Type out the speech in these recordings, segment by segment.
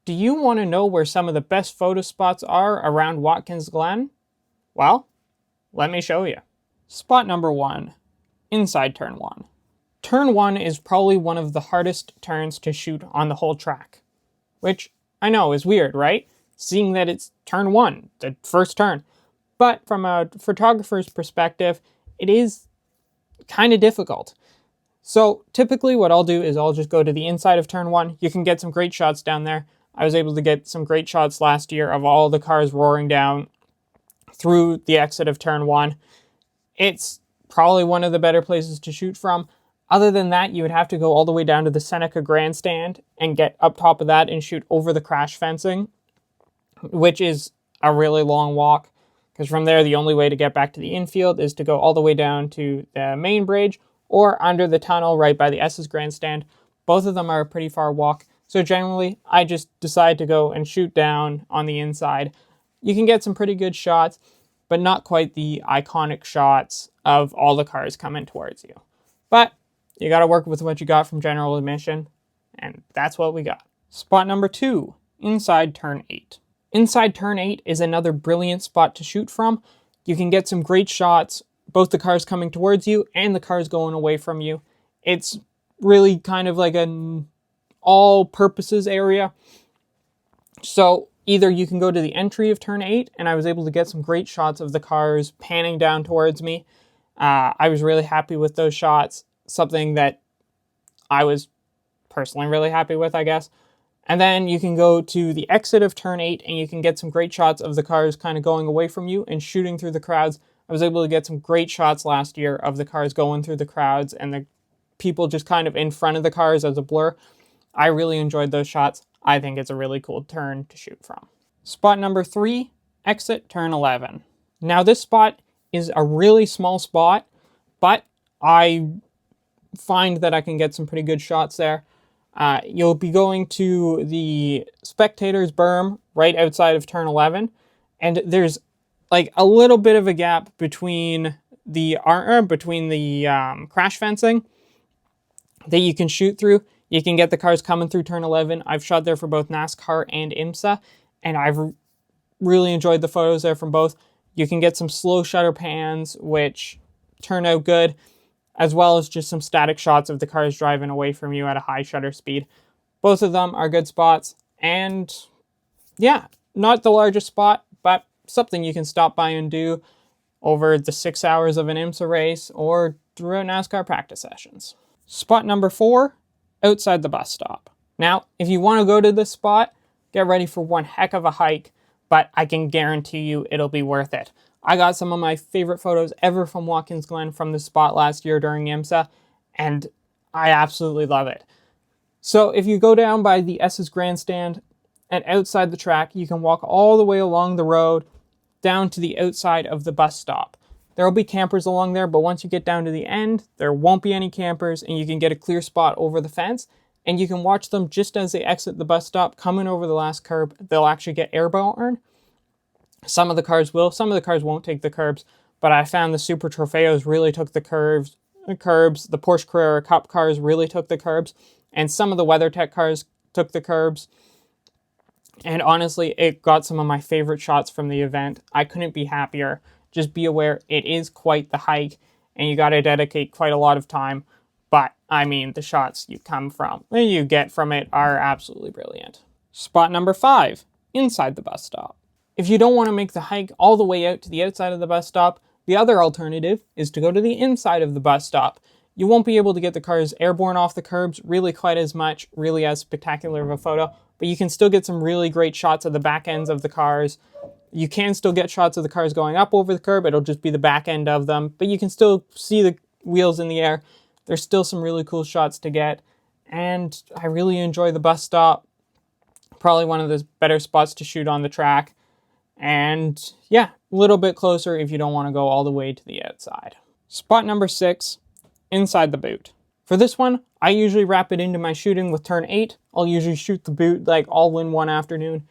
Do you want to know where some of the best photo spots are around Watkins Glen? Well, let me show you. Spot number 1, inside turn 1. Turn 1 is probably one of the hardest turns to shoot on the whole track, which I know is weird, right? Seeing that it's turn 1, the first turn. But from a photographer's perspective, it is kind of difficult. So typically what I'll do is I'll just go to the inside of turn 1. You can get some great shots down there. I was able to get some great shots last year of all the cars roaring down through the exit of turn 1. It's probably one of the better places to shoot from. Other than that, you would have to go all the way down to the Seneca Grandstand and get up top of that and shoot over the crash fencing, which is a really long walk, because from there the only way to get back to the infield is to go all the way down to the main bridge or under the tunnel right by the S's Grandstand. Both of them are a pretty far walk. So generally, I just decide to go and shoot down on the inside. You can get some pretty good shots, but not quite the iconic shots of all the cars coming towards you. But you got to work with what you got from general admission, and that's what we got. Spot number 2, inside turn 8. Inside turn 8 is another brilliant spot to shoot from. You can get some great shots, both the cars coming towards you and the cars going away from you. It's really kind of like an all-purposes area. So either you can go to the entry of turn 8, and I was able to get some great shots of the cars panning down towards me. I was really happy with those shots, something that I was personally really happy with, I guess. And then you can go to the exit of turn 8, and you can get some great shots of the cars kind of going away from you and shooting through the crowds. I was able to get some great shots last year of the cars going through the crowds and the people just kind of in front of the cars as a blur. I really enjoyed those shots. I think it's a really cool turn to shoot from. Spot number 3, exit turn 11. Now this spot is a really small spot, but I find that I can get some pretty good shots there. You'll be going to the spectators berm right outside of turn 11, and there's like a little bit of a gap between the crash fencing that you can shoot through. You can get the cars coming through turn 11. I've shot there for both NASCAR and IMSA, and I've really enjoyed the photos there from both. You can get some slow shutter pans, which turn out good, as well as just some static shots of the cars driving away from you at a high shutter speed. Both of them are good spots, and yeah, not the largest spot, but something you can stop by and do over the 6 hours of an IMSA race or throughout NASCAR practice sessions. Spot number 4, outside the bus stop. Now, if you want to go to this spot, get ready for one heck of a hike, but I can guarantee you it'll be worth it. I got some of my favorite photos ever from Watkins Glen from this spot last year during IMSA, and I absolutely love it. So if you go down by the S's Grandstand and outside the track, you can walk all the way along the road down to the outside of the bus stop. There will be campers along there, but once you get down to the end, there won't be any campers, and you can get a clear spot over the fence, and you can watch them just as they exit the bus stop, coming over the last curb. They'll actually get airborne. Some of the cars will, some of the cars won't take the curbs, but I found the Super Trofeos really took the curbs, the Porsche Carrera Cup cars really took the curbs, and some of the WeatherTech cars took the curbs. And honestly, it got some of my favorite shots from the event. I couldn't be happier. Just be aware, it is quite the hike, and you got to dedicate quite a lot of time. But, I mean, the shots you get from it are absolutely brilliant. Spot number 5, inside the bus stop. If you don't want to make the hike all the way out to the outside of the bus stop, the other alternative is to go to the inside of the bus stop. You won't be able to get the cars airborne off the curbs really quite as much, really as spectacular of a photo, but you can still get some really great shots of the back ends of the cars. You can still get shots of the cars going up over the curb. It'll just be the back end of them, but you can still see the wheels in the air. There's still some really cool shots to get, and I really enjoy the bus stop. Probably one of the better spots to shoot on the track. And yeah, a little bit closer if you don't want to go all the way to the outside. Spot number 6, inside the boot. For this one, I usually wrap it into my shooting with turn 8. I'll usually shoot the boot like all in one afternoon.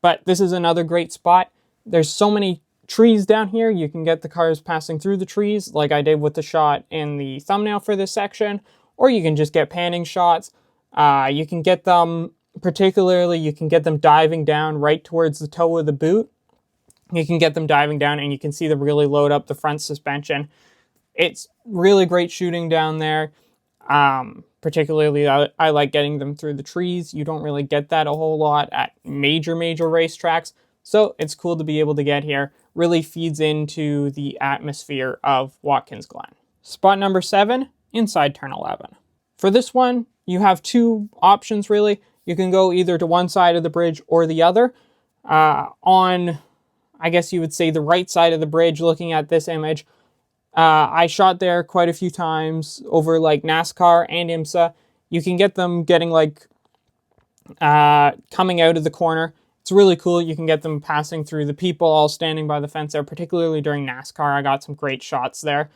But this is another great spot. There's so many trees down here. You can get the cars passing through the trees like I did with the shot in the thumbnail for this section, or you can just get panning shots. You can get them Particularly, you can get them diving down right towards the toe of the boot. You can get them diving down and you can see them really load up the front suspension. It's really great shooting down there. Particularly, I like getting them through the trees. You don't really get that a whole lot at major racetracks. So it's cool to be able to get here. Really feeds into the atmosphere of Watkins Glen. Spot number 7, inside turn 11. For this one, you have two options really. You can go either to one side of the bridge or the other. On, I guess you would say, the right side of the bridge, looking at this image, I shot there quite a few times over like NASCAR and IMSA. You can get them getting like coming out of the corner. It's really cool. You can get them passing through the people all standing by the fence there, particularly during NASCAR. I got some great shots there.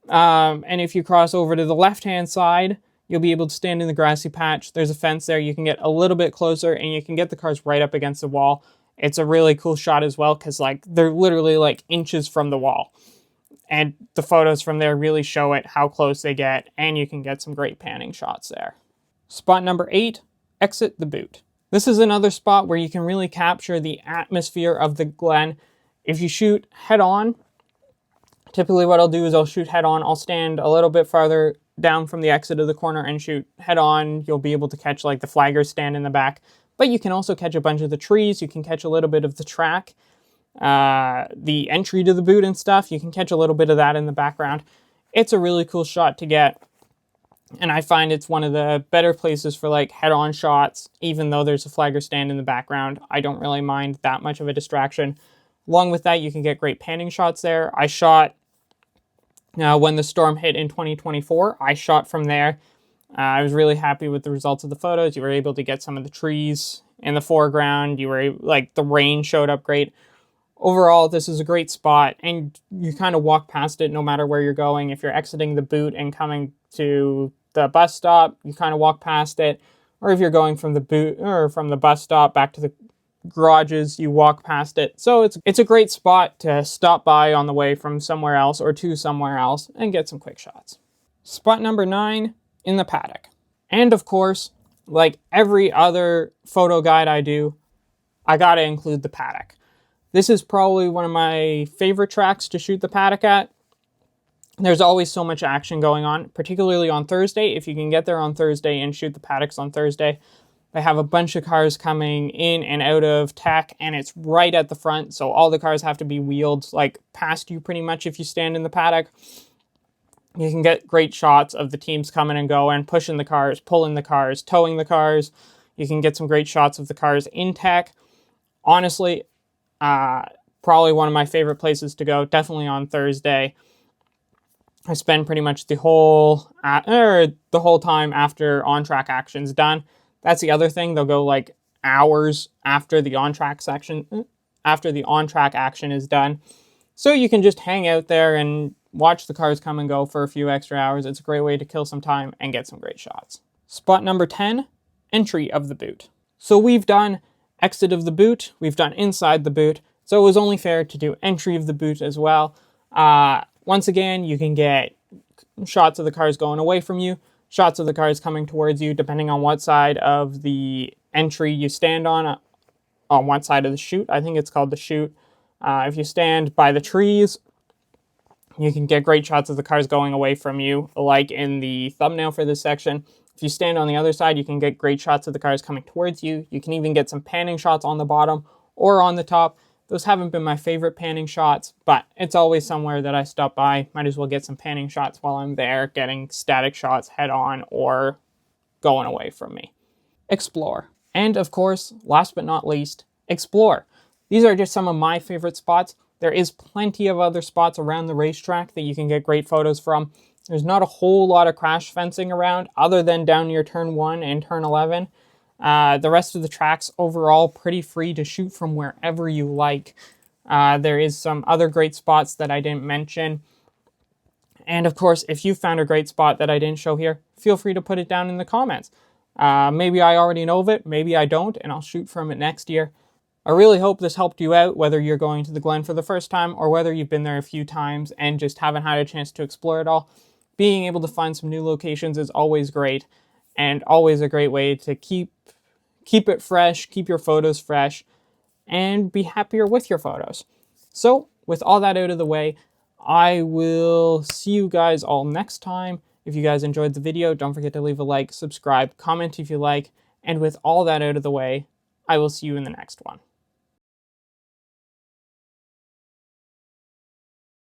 And if you cross over to the left-hand side, you'll be able to stand in the grassy patch. There's a fence there. You can get a little bit closer and you can get the cars right up against the wall. It's a really cool shot as well because like they're literally like inches from the wall. And the photos from there really show it, how close they get, and you can get some great panning shots there. Spot number 8, exit the boot. This is another spot where you can really capture the atmosphere of the Glen. If you shoot head on, typically what I'll do is I'll shoot head on. I'll stand a little bit farther down from the exit of the corner and shoot head on. You'll be able to catch like the flaggers stand in the back, but you can also catch a bunch of the trees. You can catch a little bit of the track. The entry to the boot and stuff, you can catch a little bit of that in the background. It's a really cool shot to get, and I find it's one of the better places for like head-on shots. Even though there's a flagger stand in the background, I don't really mind that much of a distraction. Along with that, you can get great panning shots there. I shot when the storm hit in 2024. I shot from there. I was really happy with the results of the photos. You were able to get some of the trees in the foreground. You were like the rain showed up great. Overall, this is a great spot, and you kind of walk past it no matter where you're going. If you're exiting the boot and coming to the bus stop, you kind of walk past it. Or if you're going from the boot or from the bus stop back to the garages, you walk past it. So it's a great spot to stop by on the way from somewhere else or to somewhere else and get some quick shots. Spot number 9, in the paddock. And of course, like every other photo guide I do, I gotta include the paddock. This is probably one of my favorite tracks to shoot the paddock at. There's always so much action going on, particularly on Thursday. If you can get there on Thursday and shoot the paddocks on Thursday, they have a bunch of cars coming in and out of tech, and it's right at the front, so all the cars have to be wheeled like past you pretty much if you stand in the paddock. You can get great shots of the teams coming and going, pushing the cars, pulling the cars, towing the cars. You can get some great shots of the cars in tech. Honestly, probably one of my favorite places to go, definitely on Thursday. I spend pretty much the whole time after on-track action's done. That's the other thing, they'll go like hours after the on-track action is done. So you can just hang out there and watch the cars come and go for a few extra hours. It's a great way to kill some time and get some great shots. Spot number 10, entry of the boot. So we've done exit of the boot, we've done inside the boot, so it was only fair to do entry of the boot as well. Once again, you can get shots of the cars going away from you, shots of the cars coming towards you, depending on what side of the entry you stand on what side of the chute. I think it's called the chute. If you stand by the trees, you can get great shots of the cars going away from you, like in the thumbnail for this section. If you stand on the other side, you can get great shots of the cars coming towards you. You can even get some panning shots on the bottom or on the top. Those haven't been my favorite panning shots, but it's always somewhere that I stop by. Might as well get some panning shots while I'm there, getting static shots head on or going away from me. Explore. And of course, last but not least, explore. These are just some of my favorite spots. There is plenty of other spots around the racetrack that you can get great photos from. There's not a whole lot of crash fencing around other than down near turn 1 and turn 11. The rest of the track's overall pretty free to shoot from wherever you like. There is some other great spots that I didn't mention. And of course, if you found a great spot that I didn't show here, feel free to put it down in the comments. Maybe I already know of it, maybe I don't, and I'll shoot from it next year. I really hope this helped you out, whether you're going to the Glen for the first time or whether you've been there a few times and just haven't had a chance to explore it all. Being able to find some new locations is always great, and always a great way to keep keep it fresh, keep your photos fresh, and be happier with your photos. So with all that out of the way, I will see you guys all next time. If you guys enjoyed the video, don't forget to leave a like, subscribe, comment if you like, and with all that out of the way, I will see you in the next one.